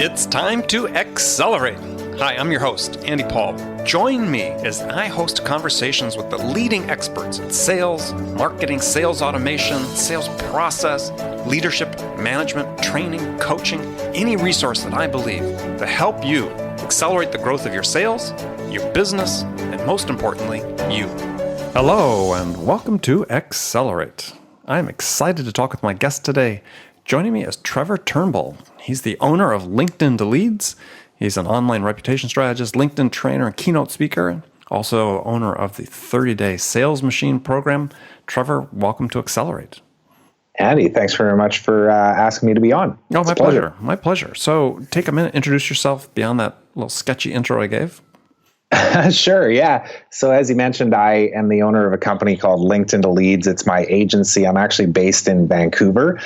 It's time to accelerate. Hi, I'm your host, Andy Paul. Join me as I host conversations with the leading experts in sales, marketing, sales automation, sales process, leadership, management, training, coaching, any resource that I believe to help you accelerate the growth of your sales, your business, and most importantly, you. Hello, and welcome to Accelerate. I'm excited to talk with my guest today. Joining me is Trevor Turnbull. He's the owner of LinkedIn to Leads. He's an online reputation strategist, LinkedIn trainer, and keynote speaker. Also owner of the 30-day Sales Machine program. Trevor, welcome to Accelerate. Andy, thanks very much for asking me to be on. Oh, my pleasure. My pleasure. So take a minute, introduce yourself beyond that little sketchy intro I gave. Sure, yeah. So as you mentioned, I am the owner of a company called LinkedIn to Leads. It's my agency. I'm actually based in Vancouver.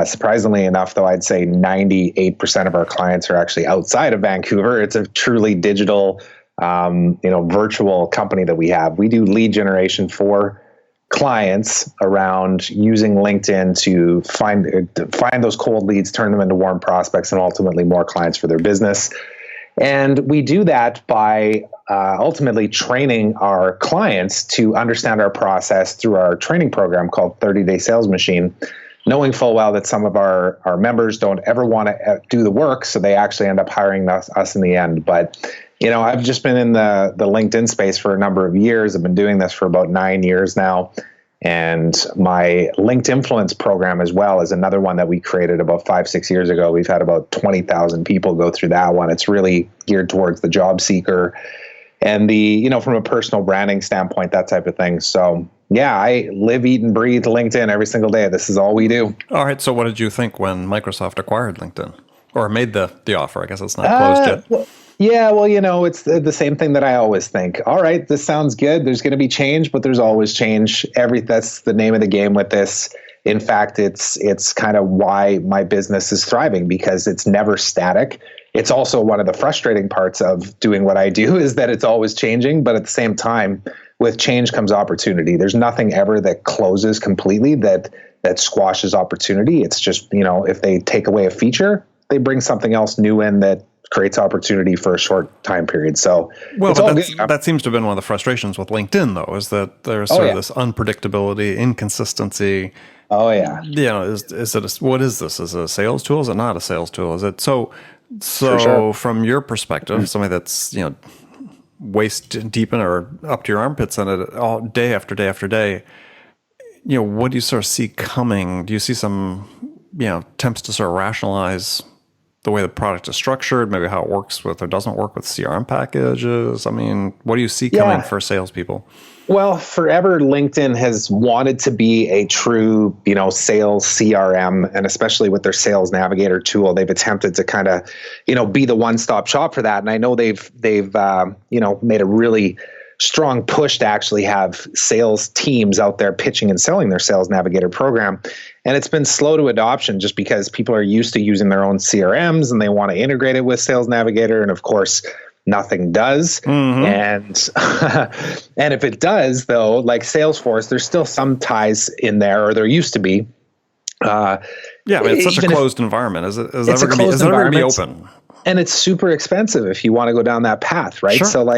Surprisingly enough, though, I'd say 98% of our clients are actually outside of Vancouver. It's a truly digital, virtual company that we have. We do lead generation for clients around using LinkedIn to find those cold leads, turn them into warm prospects, and ultimately more clients for their business. And we do that by ultimately training our clients to understand our process through our training program called 30-day Sales Machine, knowing full well that some of our members don't ever want to do the work, so they actually end up hiring us in the end. But, I've just been in the LinkedIn space for a number of years. I've been doing this for about 9 years now. And my LinkedIn Influence program as well is another one that we created about 5-6 years ago. We've had about 20,000 people go through that one. It's really geared towards the job seeker and from a personal branding standpoint, that type of thing. So yeah, I live, eat, and breathe LinkedIn every single day. This is all we do. All right. So what did you think when Microsoft acquired LinkedIn or made the offer? I guess it's not closed yet. It's the same thing that I always think. All right, this sounds good. There's going to be change, but there's always change. That's the name of the game with this. In fact, it's kind of why my business is thriving, because it's never static. It's also one of the frustrating parts of doing what I do is that it's always changing, but at the same time, with change comes opportunity. There's nothing ever that closes completely that squashes opportunity. It's just, if they take away a feature, they bring something else new in that creates opportunity for a short time period. So that seems to have been one of the frustrations with LinkedIn, though, is that there's sort of this unpredictability, inconsistency. Oh yeah. What is this? Is it a sales tool? Is it not a sales tool? Is it so sure. From your perspective, somebody that's, waist deep in or up to your armpits in it all day after day after day, what do you sort of see coming? Do you see some, attempts to sort of rationalize the way the product is structured, maybe how it works with or doesn't work with CRM packages? I mean, what do you see coming for salespeople? Well, forever LinkedIn has wanted to be a true, sales CRM, and especially with their Sales Navigator tool, they've attempted to kind of, be the one-stop shop for that. And I know they've made a really strong push to actually have sales teams out there pitching and selling their Sales Navigator program. And it's been slow to adoption just because people are used to using their own CRMs and they want to integrate it with Sales Navigator. And of course, nothing does. Mm-hmm. And if it does, though, like Salesforce, there's still some ties in there, or there used to be. It's such a closed environment. Is it ever going to be open? And it's super expensive if you want to go down that path, right? Sure. So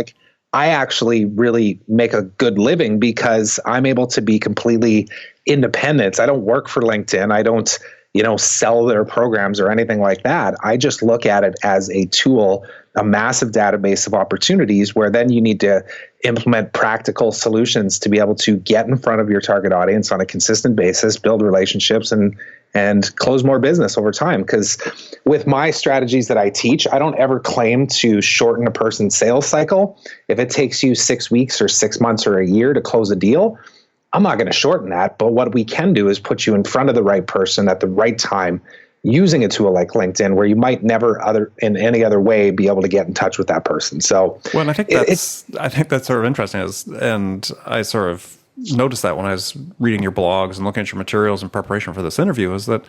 I actually really make a good living because I'm able to be completely independent. I don't work for LinkedIn. I don't, sell their programs or anything like that. I just look at it as a tool, a massive database of opportunities where then you need to implement practical solutions to be able to get in front of your target audience on a consistent basis, build relationships, and close more business over time. Because with my strategies that I teach, I don't ever claim to shorten a person's sales cycle. If it takes you 6 weeks or 6 months or a year to close a deal, I'm not going to shorten that. But what we can do is put you in front of the right person at the right time using a tool like LinkedIn, where you might never in any other way be able to get in touch with that person. So, well, and I think that's sort of interesting, and I sort of noticed that when I was reading your blogs and looking at your materials in preparation for this interview, is that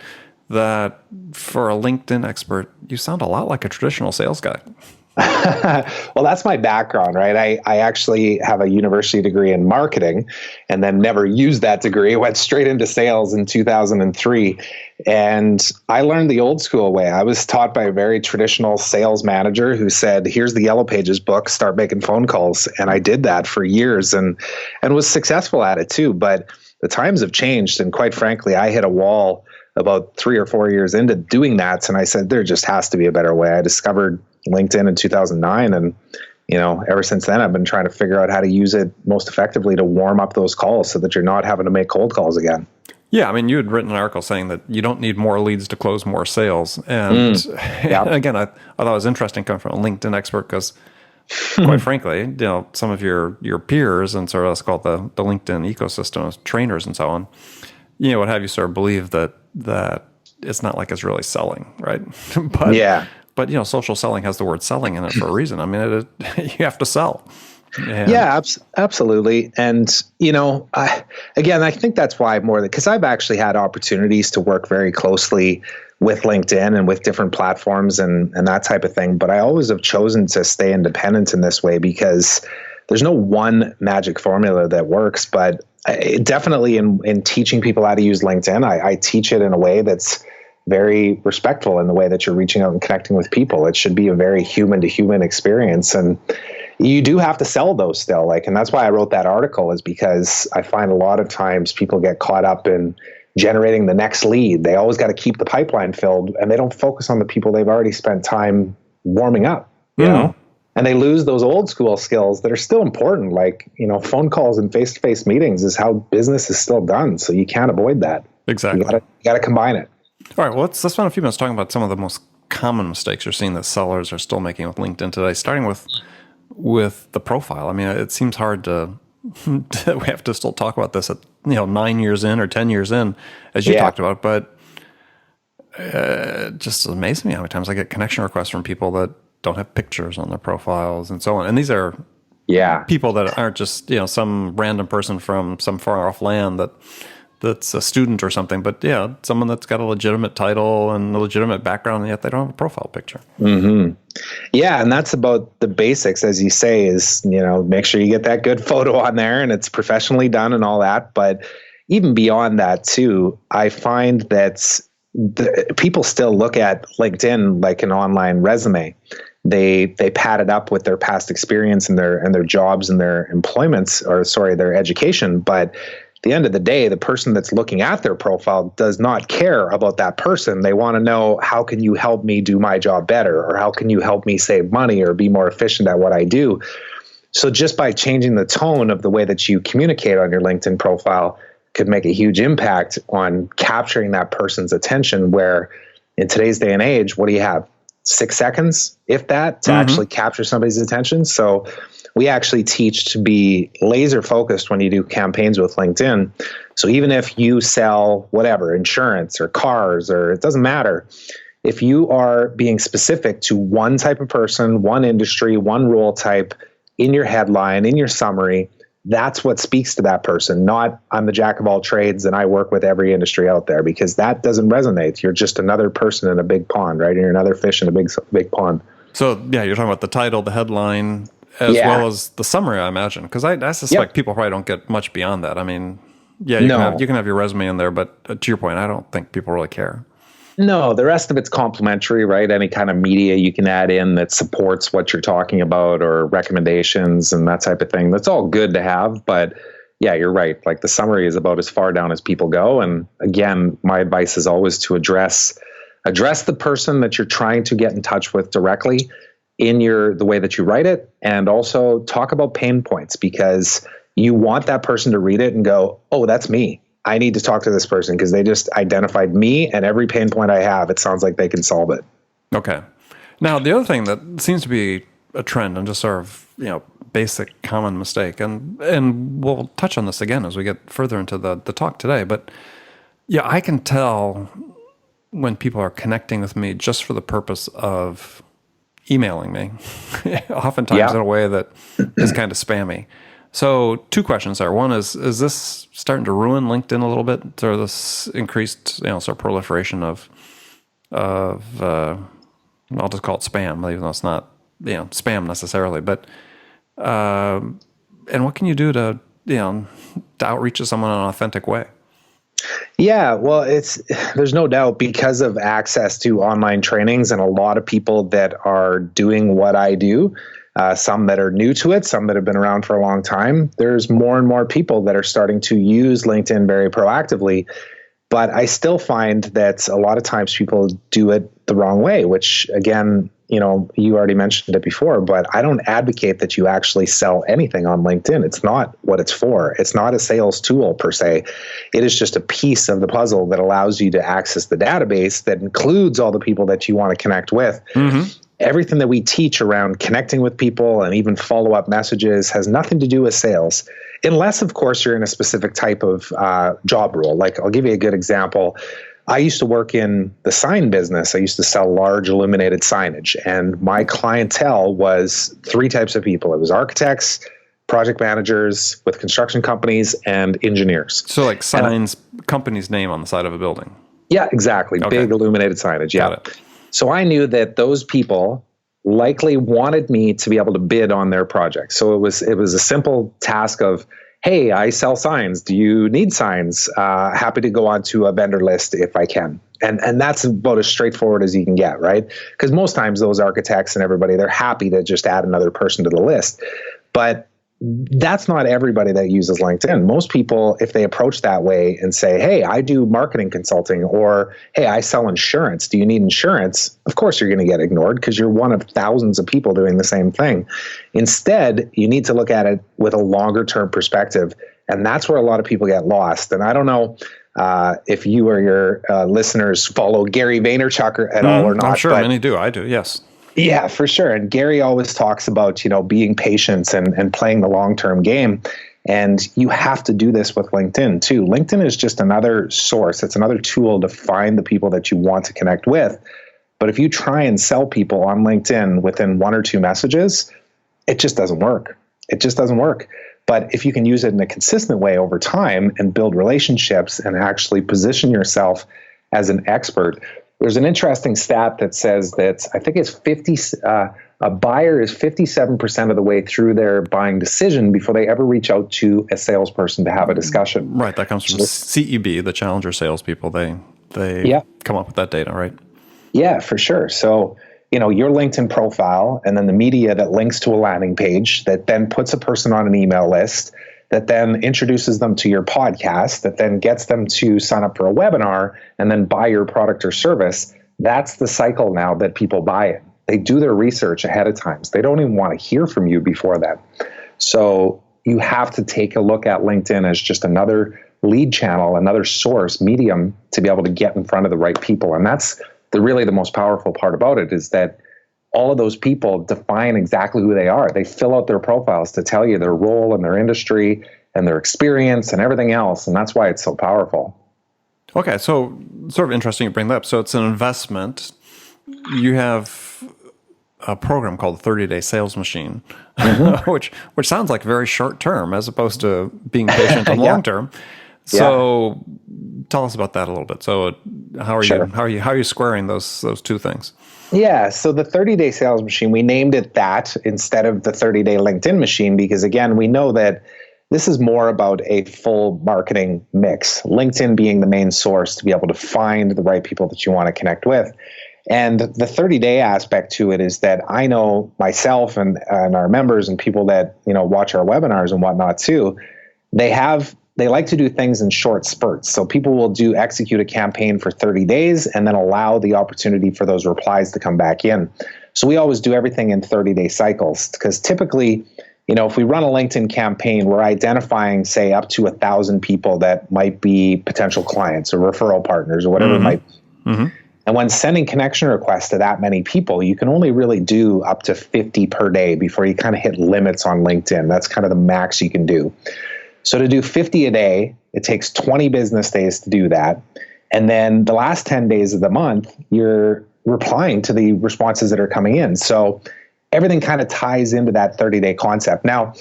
for a LinkedIn expert, you sound a lot like a traditional sales guy. Well, that's my background, right? I actually have a university degree in marketing and then never used that degree. Went straight into sales in 2003. And I learned the old school way. I was taught by a very traditional sales manager who said, here's the Yellow Pages book, start making phone calls. And I did that for years and was successful at it too. But the times have changed. And quite frankly, I hit a wall about 3 or 4 years into doing that. And I said, there just has to be a better way. I discovered LinkedIn in 2009. And, ever since then, I've been trying to figure out how to use it most effectively to warm up those calls so that you're not having to make cold calls again. Yeah, I mean, you had written an article saying that you don't need more leads to close more sales. And again, I thought it was interesting coming from a LinkedIn expert because, quite frankly, some of your peers and sort of let's call it the LinkedIn ecosystem of trainers and so on, would have you sort of believe that it's not like it's really selling, right? But social selling has the word selling in it for a reason. I mean, you have to sell. Absolutely. And, I think that's why because I've actually had opportunities to work very closely with LinkedIn and with different platforms and that type of thing. But I always have chosen to stay independent in this way because there's no one magic formula that works. But definitely in teaching people how to use LinkedIn, I teach it in a way that's very respectful in the way that you're reaching out and connecting with people. It should be a very human to human experience. And you do have to sell those still. And that's why I wrote that article, is because I find a lot of times people get caught up in generating the next lead. They always got to keep the pipeline filled and they don't focus on the people they've already spent time warming up, you know? And they lose those old school skills that are still important. Phone calls and face-to-face meetings is how business is still done. So you can't avoid that. Exactly. You got to combine it. All right, well, let's spend a few minutes talking about some of the most common mistakes you're seeing that sellers are still making with LinkedIn today, starting with the profile. I mean, it seems hard to we have to still talk about this at 9 years in or 10 years in, as you talked about, but it just amazes me how many times I get connection requests from people that don't have pictures on their profiles and so on. And these are people that aren't just some random person from some far off land that's a student or something, but someone that's got a legitimate title and a legitimate background, and yet they don't have a profile picture. Mm-hmm. Yeah, and that's about the basics, as you say, is, make sure you get that good photo on there and it's professionally done and all that. But even beyond that too, I find that people still look at LinkedIn like an online resume. They pad it up with their past experience and their jobs and their employments, their education, but at the end of the day, the person that's looking at their profile does not care about that person. They want to know, how can you help me do my job better? Or how can you help me save money or be more efficient at what I do? So just by changing the tone of the way that you communicate on your LinkedIn profile could make a huge impact on capturing that person's attention, where in today's day and age, what do you have? 6 seconds, if that, to actually capture somebody's attention. So we actually teach to be laser focused when you do campaigns with LinkedIn. So even if you sell whatever, insurance or cars, or it doesn't matter, if you are being specific to one type of person, one industry, one role type in your headline, in your summary, that's what speaks to that person, not I'm the jack of all trades and I work with every industry out there, because that doesn't resonate. You're just another person in a big pond, right? You're another fish in a big pond. So you're talking about the title, the headline, as well as the summary, I imagine, because I suspect people probably don't get much beyond that. I mean, you can have your resume in there, but to your point, I don't think people really care. No, the rest of it's complimentary, right? Any kind of media you can add in that supports what you're talking about, or recommendations and that type of thing. That's all good to have. But yeah, you're right. Like, the summary is about as far down as people go. And again, my advice is always to address the person that you're trying to get in touch with directly in the way that you write it, and also talk about pain points, because you want that person to read it and go, oh, that's me. I need to talk to this person because they just identified me and every pain point I have. It sounds like they can solve it. Okay. Now, the other thing that seems to be a trend and just sort of, basic common mistake, and we'll touch on this again as we get further into the talk today, but yeah, I can tell when people are connecting with me just for the purpose of emailing me, oftentimes in a way that is kind of spammy. So 2 questions there. One is this starting to ruin LinkedIn a little bit, or this increased, sort of proliferation of I'll just call it spam, even though it's not spam necessarily, but and what can you do to outreach to someone in an authentic way? Yeah, well, there's no doubt because of access to online trainings and a lot of people that are doing what I do, some that are new to it, some that have been around for a long time. There's more and more people that are starting to use LinkedIn very proactively. But I still find that a lot of times people do it the wrong way, which again, you already mentioned it before, but I don't advocate that you actually sell anything on LinkedIn. It's not what it's for. It's not a sales tool per se. It is just a piece of the puzzle that allows you to access the database that includes all the people that you want to connect with. Mm-hmm. Everything that we teach around connecting with people and even follow-up messages has nothing to do with sales. Unless, of course, you're in a specific type of job role. Like, I'll give you a good example. I used to work in the sign business. I used to sell large illuminated signage. And my clientele was 3 types of people. It was architects, project managers with construction companies, and engineers. So like signs, company's name on the side of a building. Yeah, exactly. Okay. Big illuminated signage. Yeah. Got it. So I knew that those people likely wanted me to be able to bid on their project. So it was a simple task of, hey, I sell signs. Do you need signs? Happy to go onto a vendor list if I can. And that's about as straightforward as you can get, right? Because most times those architects and everybody, they're happy to just add another person to the list. But that's not everybody that uses LinkedIn. Most people, if they approach that way and say, hey, I do marketing consulting, or hey, I sell insurance. Do you need insurance? Of course, you're going to get ignored because you're one of thousands of people doing the same thing. Instead, you need to look at it with a longer term perspective. And that's where a lot of people get lost. And I don't know if you or your listeners follow Gary Vaynerchuk at all or not. I'm sure many do. I do, yes. Yeah, for sure. And Gary always talks about, being patient and playing the long-term game. And you have to do this with LinkedIn too. LinkedIn is just another source. It's another tool to find the people that you want to connect with. But if you try and sell people on LinkedIn within 1 or 2 messages, it just doesn't work. It just doesn't work. But if you can use it in a consistent way over time and build relationships and actually position yourself as an expert. There's an interesting stat that says that I think it's a buyer is 57% of the way through their buying decision before they ever reach out to a salesperson to have a discussion. Right. That comes from CEB, the Challenger salespeople. They come up with that data, right? Yeah, for sure. So, your LinkedIn profile and then the media that links to a landing page that then puts a person on an email list that then introduces them to your podcast, that then gets them to sign up for a webinar and then buy your product or service. That's the cycle now that people buy it. They do their research ahead of time. So they don't even want to hear from you before that. So you have to take a look at LinkedIn as just another lead channel, another source, medium to be able to get in front of the right people. And that's really the most powerful part about it is that all of those people define exactly who they are. They fill out their profiles to tell you their role in their industry and their experience and everything else. And that's why it's so powerful. Okay, so sort of interesting you bring that up. So it's an investment. You have a program called the 30-Day Sales Machine, which sounds like very short term as opposed to being patient and long term. So tell us about that a little bit. So how are you squaring those 2 things? Yeah, so the 30-Day Sales Machine, we named it that instead of the 30-Day LinkedIn Machine because, again, we know that this is more about a full marketing mix, LinkedIn being the main source to be able to find the right people that you want to connect with. And the 30-day aspect to it is that I know myself and our members and people that watch our webinars and whatnot too, they like to do things in short spurts. So people will execute a campaign for 30 days and then allow the opportunity for those replies to come back in. So we always do everything in 30-day cycles because typically, if we run a LinkedIn campaign, we're identifying, say, up to 1,000 people that might be potential clients or referral partners or whatever it might be. Mm-hmm. And when sending connection requests to that many people, you can only really do up to 50 per day before you kind of hit limits on LinkedIn. That's kind of the max you can do. So to do 50 a day, it takes 20 business days to do that. And then the last 10 days of the month, you're replying to the responses that are coming in. So everything kind of ties into that 30-day concept. Now,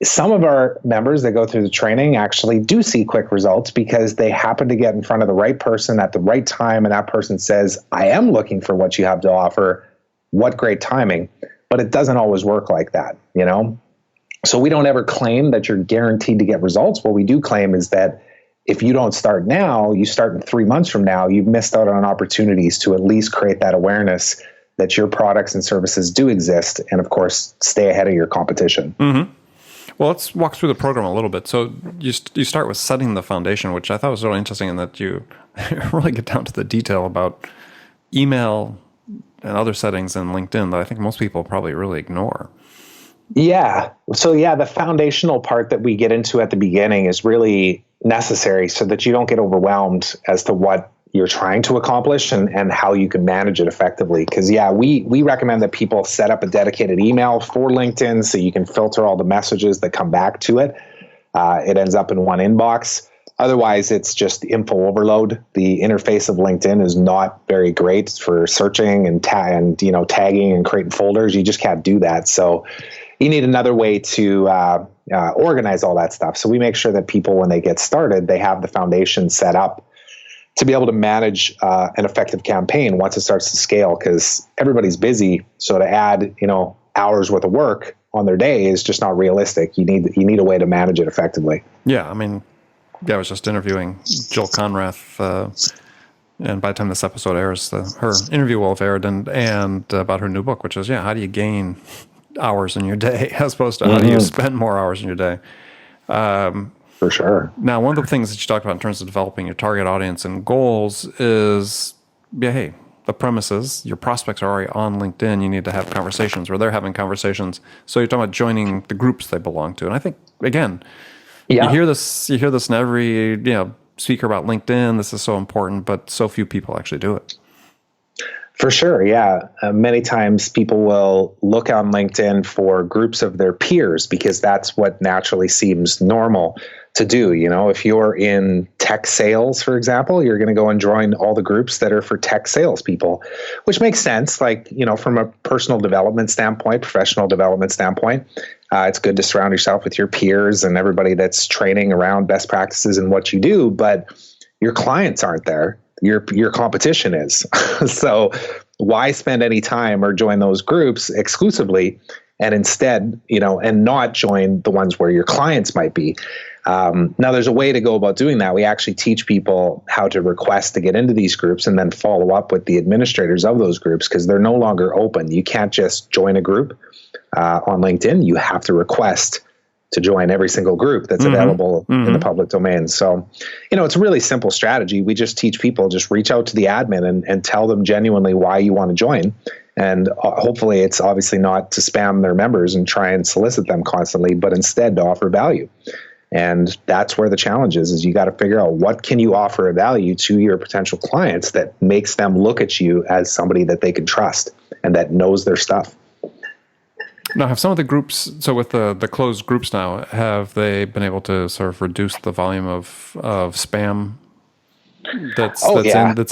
some of our members that go through the training actually do see quick results because they happen to get in front of the right person at the right time. And that person says, I am looking for what you have to offer. What great timing. but it doesn't always work like that, you know? So we don't ever claim that you're guaranteed to get results. What we do claim is that if you don't start now, you start in 3 months from now, you've missed out on opportunities to at least create that awareness that your products and services do exist, and of course, stay ahead of your competition. Mm-hmm. Well, let's walk through the program a little bit. So you start with setting the foundation, which I thought was really interesting in that you really get down to the detail about email and other settings in LinkedIn that I think most people probably really ignore. Yeah. So the foundational part that we get into at the beginning is really necessary so that you don't get overwhelmed as to what you're trying to accomplish and how you can manage it effectively. Because we recommend that people set up a dedicated email for LinkedIn so you can filter all the messages that come back to it. It ends up in one inbox. Otherwise, it's just info overload. The interface of LinkedIn is not very great for searching and tagging and creating folders. You just can't do that. So you need another way to organize all that stuff. So we make sure that people, when they get started, they have the foundation set up to be able to manage an effective campaign once it starts to scale, because everybody's busy. So to add, hours worth of work on their day is just not realistic. You need a way to manage it effectively. Yeah, I mean, I was just interviewing Jill Conrath, and by the time this episode airs, her interview will have aired, and about her new book, which is, how do you gain hours in your day as opposed to how do you spend more hours in your day? For sure. Now, one of the things that you talked about in terms of developing your target audience and goals is, the premise is your prospects are already on LinkedIn. You need to have conversations where they're having conversations. So you're talking about joining the groups they belong to. And I think, again, you hear this in every speaker about LinkedIn. This is so important, but so few people actually do it. For sure, yeah. Many times people will look on LinkedIn for groups of their peers because that's what naturally seems normal to do. If you're in tech sales, for example, you're going to go and join all the groups that are for tech salespeople, which makes sense. Like, from a personal development standpoint, professional development standpoint, it's good to surround yourself with your peers and everybody that's training around best practices in what you do, but your clients aren't there. Your competition is. So why spend any time or join those groups exclusively and instead, and not join the ones where your clients might be? Now, there's a way to go about doing that. We actually teach people how to request to get into these groups and then follow up with the administrators of those groups, because they're no longer open. You can't just join a group on LinkedIn. You have to request to join every single group that's available in the public domain. So, it's a really simple strategy. We just teach people, just reach out to the admin and tell them genuinely why you want to join. And hopefully it's obviously not to spam their members and try and solicit them constantly, but instead to offer value. And that's where the challenge is you got to figure out what can you offer a value to your potential clients that makes them look at you as somebody that they can trust and that knows their stuff. Now, have some of the groups, so with the closed groups now, have they been able to sort of reduce the volume of spam that's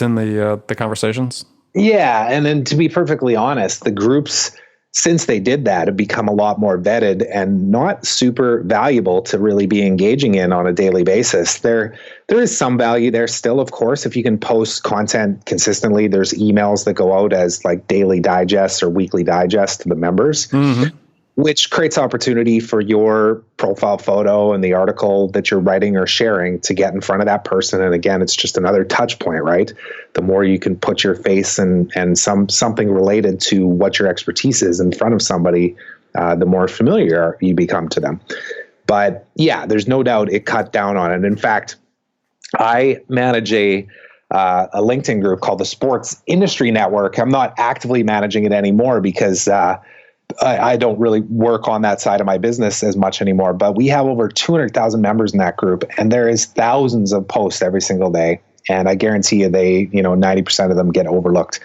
in the conversations? Yeah, and then to be perfectly honest, the groups, since they did that, have become a lot more vetted and not super valuable to really be engaging in on a daily basis. There is some value there still, of course. If you can post content consistently, there's emails that go out as like daily digests or weekly digests to the members, which creates opportunity for your profile photo and the article that you're writing or sharing to get in front of that person. And again, it's just another touch point, right? The more you can put your face and something related to what your expertise is in front of somebody, the more familiar you become to them. But yeah, there's no doubt it cut down on it. In fact, I manage a LinkedIn group called the Sports Industry Network. I'm not actively managing it anymore because I don't really work on that side of my business as much anymore, but we have over 200,000 members in that group, and there is thousands of posts every single day. And I guarantee you 90% of them get overlooked.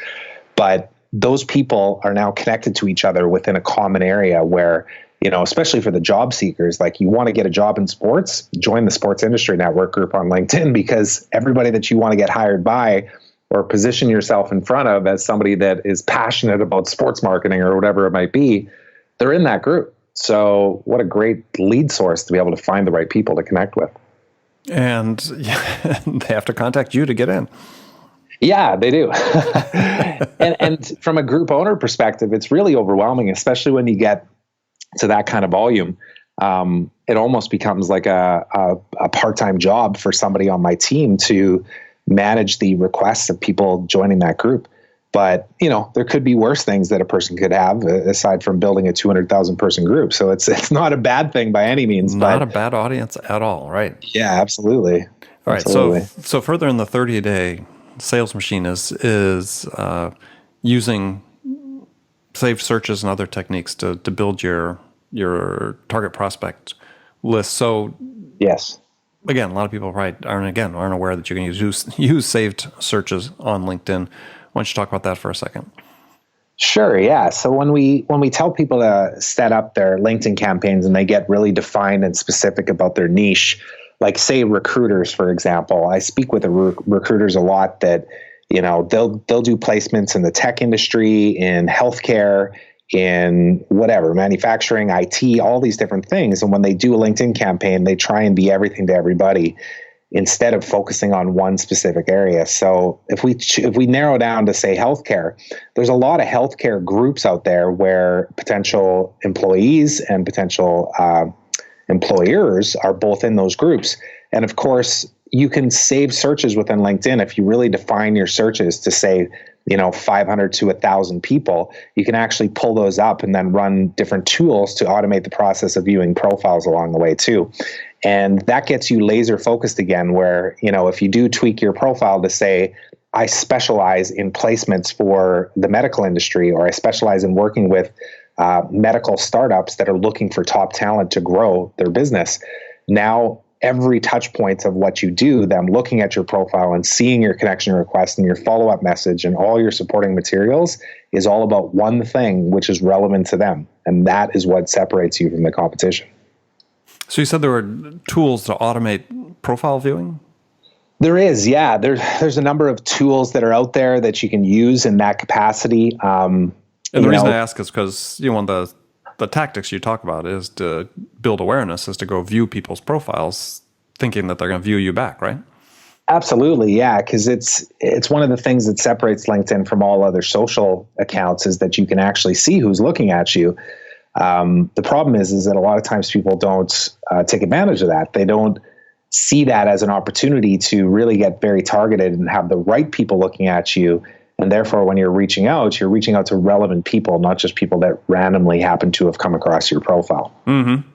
But those people are now connected to each other within a common area where, especially for the job seekers, like you want to get a job in sports, join the Sports Industry Network group on LinkedIn, because everybody that you want to get hired by or position yourself in front of as somebody that is passionate about sports marketing or whatever it might be, they're in that group. So what a great lead source to be able to find the right people to connect with. And they have to contact you to get in. Yeah, they do. and from a group owner perspective, it's really overwhelming, especially when you get to that kind of volume. It almost becomes like a part-time job for somebody on my team to manage the requests of people joining that group. But, there could be worse things that a person could have aside from building a 200,000 person group. So it's not a bad thing by any means. Not a bad audience at all, right? Yeah, absolutely. All right. Absolutely. So further in the 30-day sales machine is using saved searches and other techniques to build your target prospect list. So yes. Again, a lot of people aren't aware that you can use saved searches on LinkedIn. Why don't you talk about that for a second? Sure. Yeah. So when we tell people to set up their LinkedIn campaigns and they get really defined and specific about their niche, like say recruiters, for example, I speak with recruiters a lot that, they'll do placements in the tech industry, in healthcare, in whatever, manufacturing, IT, all these different things. And when they do a LinkedIn campaign, they try and be everything to everybody instead of focusing on one specific area. So if we narrow down to say healthcare, there's a lot of healthcare groups out there where potential employees and potential employers are both in those groups. And of course, you can save searches within LinkedIn. If you really define your searches to say, 500 to 1,000 people, you can actually pull those up and then run different tools to automate the process of viewing profiles along the way too. And that gets you laser focused again, where, if you do tweak your profile to say, I specialize in placements for the medical industry, or I specialize in working with medical startups that are looking for top talent to grow their business. Now, every touch point of what you do, them looking at your profile and seeing your connection request and your follow-up message and all your supporting materials is all about one thing, which is relevant to them. And that is what separates you from the competition. So you said there were tools to automate profile viewing? There is, yeah. There's a number of tools that are out there that you can use in that capacity. And the reason I ask is because one of the tactics you talk about is to build awareness, is to go view people's profiles, thinking that they're going to view you back, right? Absolutely, yeah. Because it's one of the things that separates LinkedIn from all other social accounts is that you can actually see who's looking at you. The problem is that a lot of times people don't take advantage of that. They don't see that as an opportunity to really get very targeted and have the right people looking at you. And therefore, when you're reaching out to relevant people, not just people that randomly happen to have come across your profile. Mm-hmm.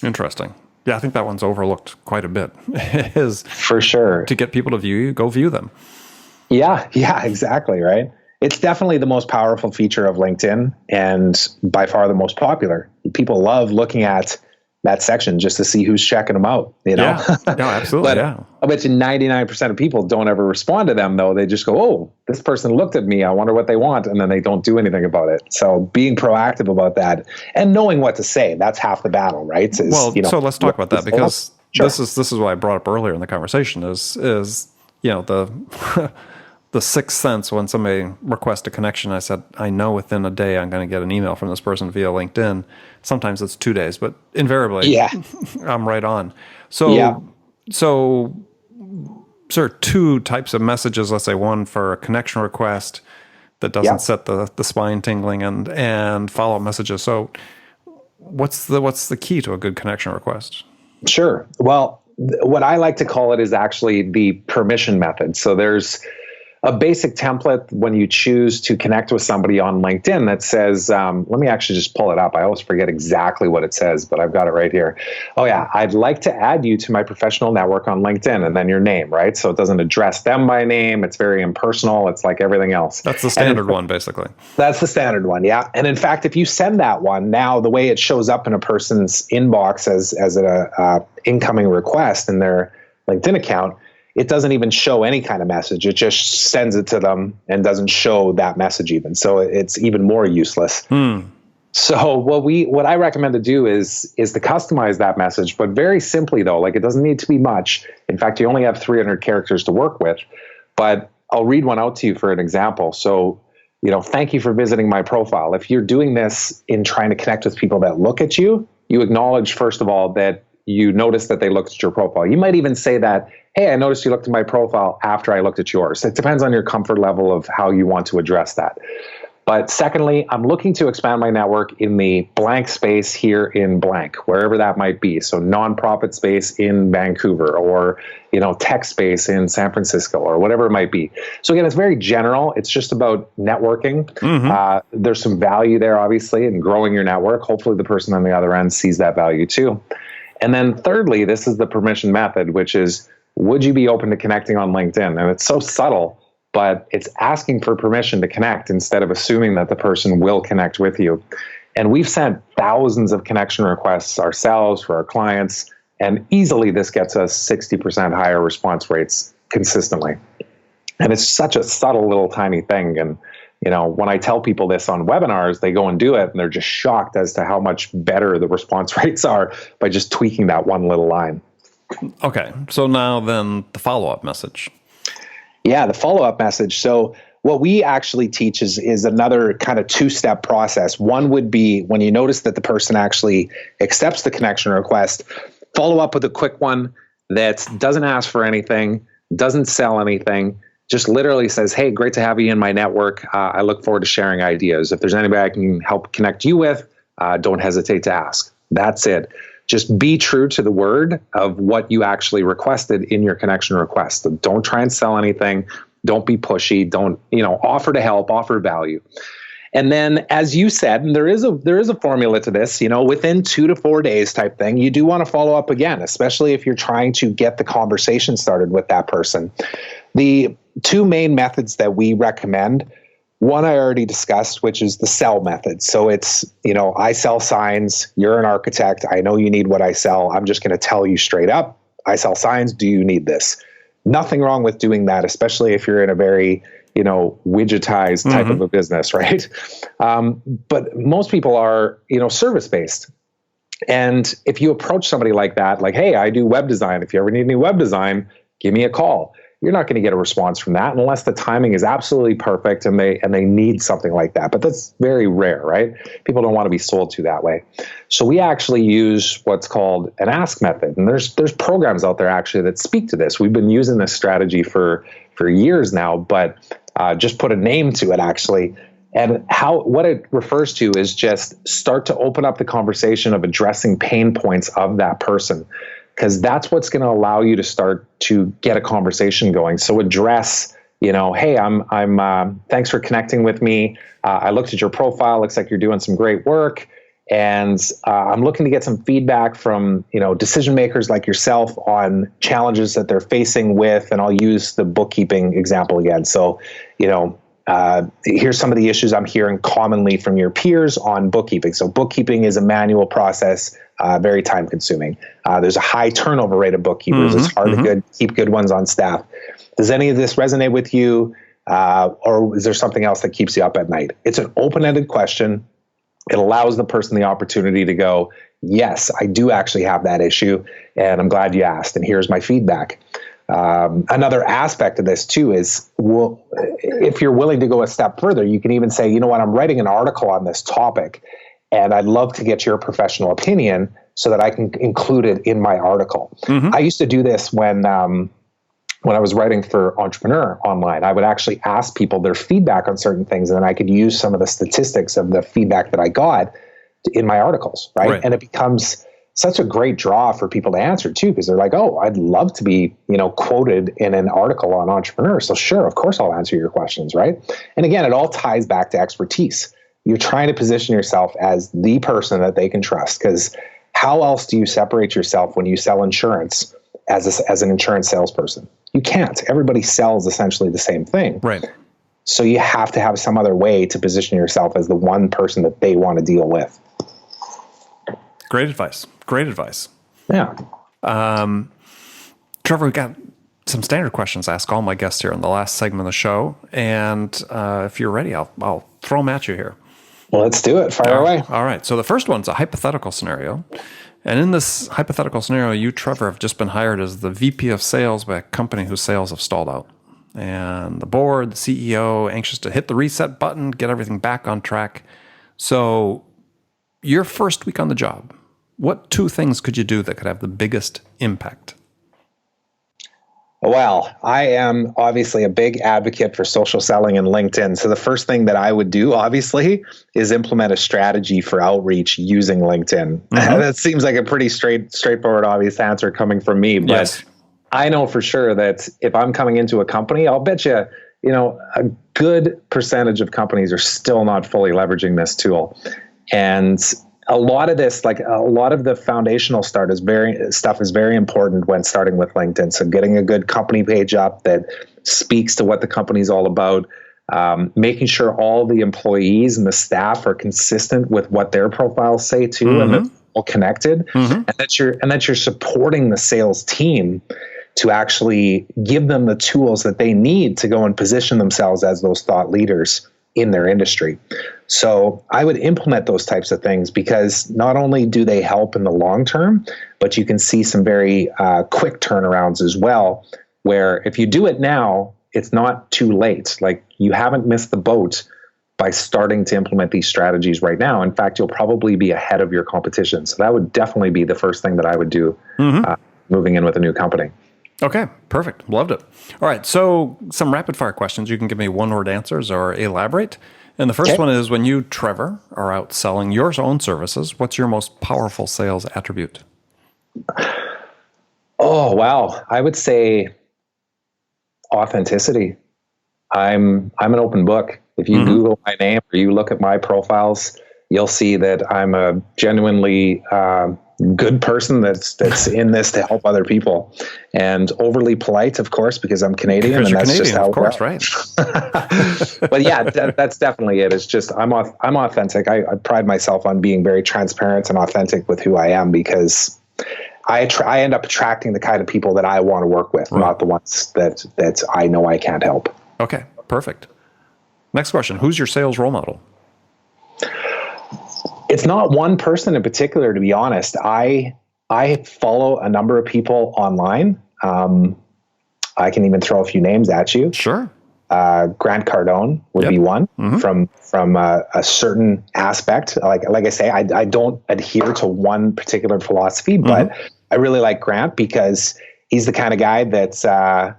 Interesting. Yeah, I think that one's overlooked quite a bit. Is for sure. To get people to view you, go view them. Yeah, exactly, right? It's definitely the most powerful feature of LinkedIn and by far the most popular. People love looking at that section just to see who's checking them out, Yeah, no, absolutely, but yeah. I bet you 99% of people don't ever respond to them, though. They just go, oh, this person looked at me. I wonder what they want. And then they don't do anything about it. So being proactive about that and knowing what to say, that's half the battle, right? So let's talk about that, because sure. This is what I brought up earlier in the conversation is the the sixth sense. When somebody requests a connection, I said, I know within a day I'm going to get an email from this person via LinkedIn. Sometimes it's 2 days, but invariably, I'm right on. So there are two types of messages. Let's say one for a connection request that doesn't set the spine tingling, and follow-up messages. So what's the key to a good connection request? Sure. Well, what I like to call it is actually the permission method. So there's a basic template when you choose to connect with somebody on LinkedIn that says, let me actually just pull it up. I always forget exactly what it says, but I've got it right here. Oh yeah, I'd like to add you to my professional network on LinkedIn, and then your name, right? So it doesn't address them by name. It's very impersonal. It's like everything else. That's the standard one, basically. That's the standard one, yeah. And in fact, if you send that one, now the way it shows up in a person's inbox as an incoming request in their LinkedIn account, it doesn't even show any kind of message. It just sends it to them and doesn't show that message even. So it's even more useless. So what I recommend to do is to customize that message, but very simply though, like it doesn't need to be much. In fact, you only have 300 characters to work with, but I'll read one out to you for an example. So, thank you for visiting my profile. If you're doing this in trying to connect with people that look at you, you acknowledge, first of all, that you notice that they looked at your profile. You might even say that, hey, I noticed you looked at my profile after I looked at yours. It depends on your comfort level of how you want to address that. But secondly, I'm looking to expand my network in the blank space here in blank, wherever that might be. So nonprofit space in Vancouver, or, tech space in San Francisco, or whatever it might be. So again, it's very general. It's just about networking. There's some value there, obviously, in growing your network. Hopefully the person on the other end sees that value too. And then thirdly, this is the permission method, which is, would you be open to connecting on LinkedIn? And it's so subtle, but it's asking for permission to connect instead of assuming that the person will connect with you. And we've sent thousands of connection requests ourselves for our clients, and easily this gets us 60% higher response rates consistently. And it's such a subtle little tiny thing. And, when I tell people this on webinars, they go and do it, and they're just shocked as to how much better the response rates are by just tweaking that one little line. Okay. So now then the follow-up message. Yeah, the follow-up message. So what we actually teach is another kind of two-step process. One would be when you notice that the person actually accepts the connection request, follow up with a quick one that doesn't ask for anything, doesn't sell anything, just literally says, hey, great to have you in my network. I look forward to sharing ideas. If there's anybody I can help connect you with, don't hesitate to ask. That's it. Just be true to the word of what you actually requested in your connection request. So don't try and sell anything. Don't be pushy. Don't, offer to help, offer value. And then, as you said, and there is a formula to this, within 2 to 4 days type thing, you do want to follow up again, especially if you're trying to get the conversation started with that person. The two main methods that we recommend, one I already discussed, which is the sell method. So it's, I sell signs. You're an architect. I know you need what I sell. I'm just going to tell you straight up, I sell signs. Do you need this? Nothing wrong with doing that, especially if you're in a very, widgetized type of a business, right? But most people are, service-based. And if you approach somebody like that, like, hey, I do web design. If you ever need any web design, give me a call. You're not going to get a response from that unless the timing is absolutely perfect and they need something like that. But that's very rare, right? People don't want to be sold to that way. So we actually use what's called an ask method. And there's programs out there actually that speak to this. We've been using this strategy for years now, but just put a name to it actually. And what it refers to is just start to open up the conversation of addressing pain points of that person, because that's what's going to allow you to start to get a conversation going. So address, hey, I'm thanks for connecting with me. I looked at your profile. Looks like you're doing some great work. And I'm looking to get some feedback from, decision makers like yourself on challenges that they're facing with, and I'll use the bookkeeping example again. So, here's some of the issues I'm hearing commonly from your peers on bookkeeping. So bookkeeping is a manual process, very time consuming. There's a high turnover rate of bookkeepers. It's hard to keep good ones on staff. Does any of this resonate with you? Or is there something else that keeps you up at night? It's an open-ended question. It allows the person the opportunity to go, yes, I do actually have that issue, and I'm glad you asked, and here's my feedback. Another aspect of this too is, if you're willing to go a step further, you can even say, you know what, I'm writing an article on this topic, and I'd love to get your professional opinion so that I can include it in my article. I used to do this when I was writing for Entrepreneur Online. I would actually ask people their feedback on certain things, and then I could use some of the statistics of the feedback that I got in my articles, right? And it becomes such a great draw for people to answer too, because they're like, oh, I'd love to be, quoted in an article on Entrepreneur. So sure, of course I'll answer your questions, right? And again, it all ties back to expertise. You're trying to position yourself as the person that they can trust, because how else do you separate yourself when you sell insurance as an insurance salesperson? You can't. Everybody sells essentially the same thing. Right. So you have to have some other way to position yourself as the one person that they want to deal with. Great advice. Great advice. Yeah. Trevor, we got some standard questions I ask all my guests here in the last segment of the show. And if you're ready, I'll throw them at you here. Well, let's do it. Fire away. All right. So the first one's a hypothetical scenario. And in this hypothetical scenario, you, Trevor, have just been hired as the VP of sales by a company whose sales have stalled out. And the board, the CEO, anxious to hit the reset button, get everything back on track. So your first week on the job, what two things could you do that could have the biggest impact? Well, I am obviously a big advocate for social selling and LinkedIn. So the first thing that I would do, obviously, is implement a strategy for outreach using LinkedIn. That seems like a pretty straightforward, obvious answer coming from me. But Yes. I know for sure that if I'm coming into a company, I'll bet you, a good percentage of companies are still not fully leveraging this tool. And a lot of this, like a lot of the foundational stuff is very important when starting with LinkedIn. So getting a good company page up that speaks to what the company's all about, making sure all the employees and the staff are consistent with what their profiles say too, and that they're all connected, and that you're supporting the sales team to actually give them the tools that they need to go and position themselves as those thought leaders in their industry. So I would implement those types of things because not only do they help in the long term, but you can see some very quick turnarounds as well, where if you do it now, it's not too late. Like you haven't missed the boat by starting to implement these strategies right now. In fact, you'll probably be ahead of your competition. So that would definitely be the first thing that I would do moving in with a new company. Okay, perfect. Loved it. All right, so some rapid fire questions. You can give me one-word answers or elaborate. And the first one is, when you, Trevor, are out selling your own services, what's your most powerful sales attribute? Oh, wow. I would say authenticity. I'm an open book. If you Google my name or you look at my profiles, you'll see that I'm a genuinely good person that's in this to help other people, and overly polite, of course, because I'm Canadian, Because and you're that's Canadian, just how of course, right? But yeah, that's definitely it. It's just I'm authentic. I pride myself on being very transparent and authentic with who I am, because I end up attracting the kind of people that I want to work with, not the ones that I know I can't help. Okay, perfect. Next question. Who's your sales role model? It's not one person in particular, to be honest. I follow a number of people online. I can even throw a few names at you. Sure. Grant Cardone would be one from a certain aspect. Like I say, I don't adhere to one particular philosophy, but I really like Grant because he's the kind of guy that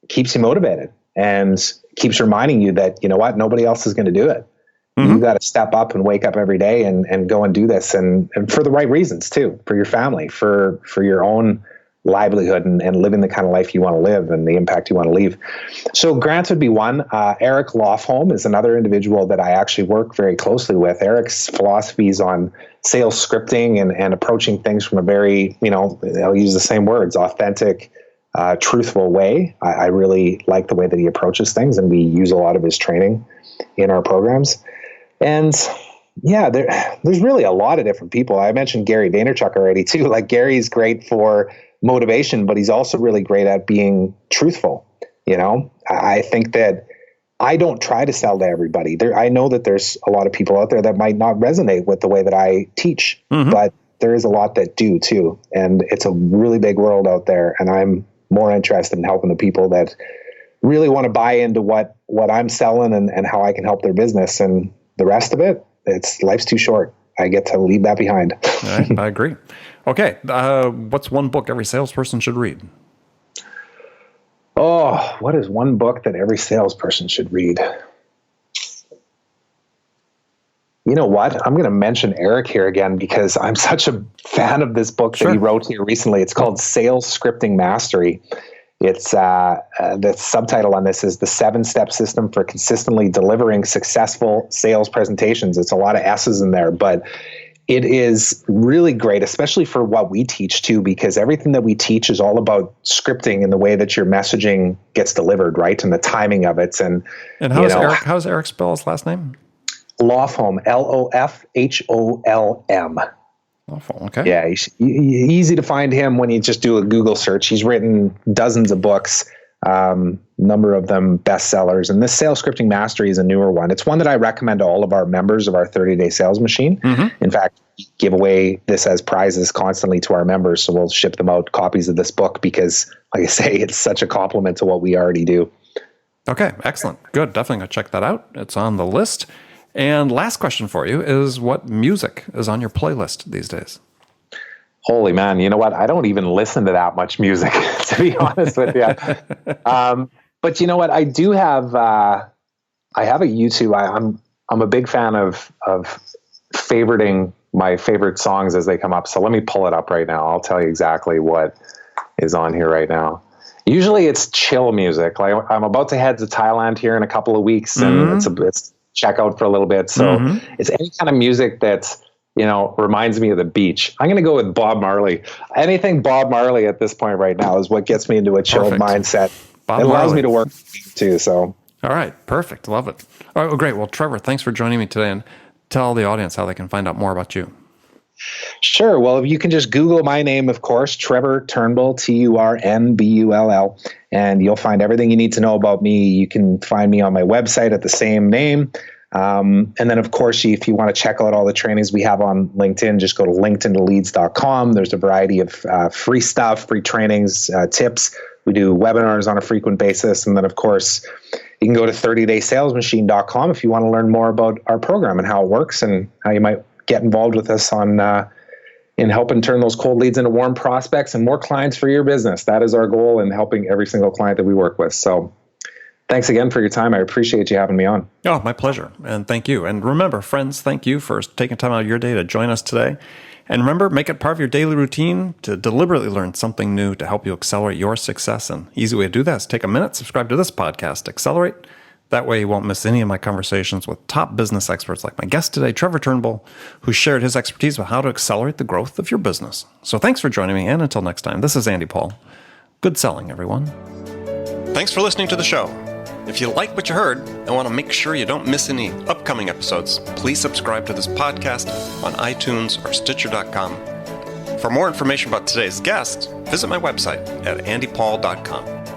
keeps you motivated and keeps reminding you that, you know what, nobody else is going to do it. You got to step up and wake up every day and go and do this, and for the right reasons too, for your family, for your own livelihood, and living the kind of life you want to live and the impact you want to leave. So Grant would be one. Eric Lofholm is another individual that I actually work very closely with. Eric's philosophies on sales scripting and approaching things from a very, I'll use the same words, authentic, truthful way. I really like the way that he approaches things, and we use a lot of his training in our programs. And yeah, there's really a lot of different people. I mentioned Gary Vaynerchuk already too. Like Gary's great for motivation, but he's also really great at being truthful. I think that I don't try to sell to everybody. I know that there's a lot of people out there that might not resonate with the way that I teach, but there is a lot that do too. And it's a really big world out there. And I'm more interested in helping the people that really want to buy into what I'm selling and how I can help their business. And the rest of it, life's too short. I get to leave that behind. All right, I agree. Okay. What's one book every salesperson should read? Oh, what is one book that every salesperson should read? You know what? I'm going to mention Eric here again because I'm such a fan of this book that he wrote here recently. It's called Sales Scripting Mastery. It's the subtitle on this is The 7-Step System for Consistently Delivering Successful Sales Presentations. It's a lot of S's in there, but it is really great, especially for what we teach too, because everything that we teach is all about scripting and the way that your messaging gets delivered, right? And the timing of it. And how's Eric spell his last name? Lofholm, Lofholm. Awful. Okay. Yeah, he's easy to find him when you just do a Google search. He's written dozens of books, number of them bestsellers. And this Sales Scripting Mastery is a newer one. It's one that I recommend to all of our members of our 30-day sales machine. In fact, we give away this as prizes constantly to our members. So we'll ship them out copies of this book because, like I say, it's such a compliment to what we already do. Okay, excellent. Good. Definitely going to check that out. It's on the list. And last question for you is, what music is on your playlist these days? Holy man, you know what? I don't even listen to that much music, to be honest with you. But you know what? I do have. I have a YouTube. I'm a big fan of favoriting my favorite songs as they come up. So let me pull it up right now. I'll tell you exactly what is on here right now. Usually it's chill music. Like I'm about to head to Thailand here in a couple of weeks, and it's check out for a little bit. So it's any kind of music that's, reminds me of the beach. I'm going to go with Bob Marley. Anything Bob Marley at this point right now is what gets me into a chilled mindset. Bob it allows Marley. me to work too. So. All right. Perfect. Love it. All right. Well, great. Well, Trevor, thanks for joining me today, and tell the audience how they can find out more about you. Sure. Well, if you can just Google my name, of course, Trevor Turnbull, Turnbull, and you'll find everything you need to know about me. You can find me on my website at the same name. And then, of course, if you want to check out all the trainings we have on LinkedIn, just go to linkedintoleads.com. There's a variety of free stuff, free trainings, tips. We do webinars on a frequent basis. And then, of course, you can go to 30daysalesmachine.com if you want to learn more about our program and how it works and how you might get involved with us in helping turn those cold leads into warm prospects and more clients for your business. That is our goal in helping every single client that we work with. So thanks again for your time. I appreciate you having me on. Oh, my pleasure. And thank you. And remember, friends, thank you for taking time out of your day to join us today. And remember, make it part of your daily routine to deliberately learn something new to help you accelerate your success. And easy way to do that is take a minute, subscribe to this podcast, Accelerate. That way you won't miss any of my conversations with top business experts like my guest today, Trevor Turnbull, who shared his expertise about how to accelerate the growth of your business. So thanks for joining me, and until next time, this is Andy Paul. Good selling, everyone. Thanks for listening to the show. If you like what you heard and want to make sure you don't miss any upcoming episodes, please subscribe to this podcast on iTunes or Stitcher.com. For more information about today's guest, visit my website at andypaul.com.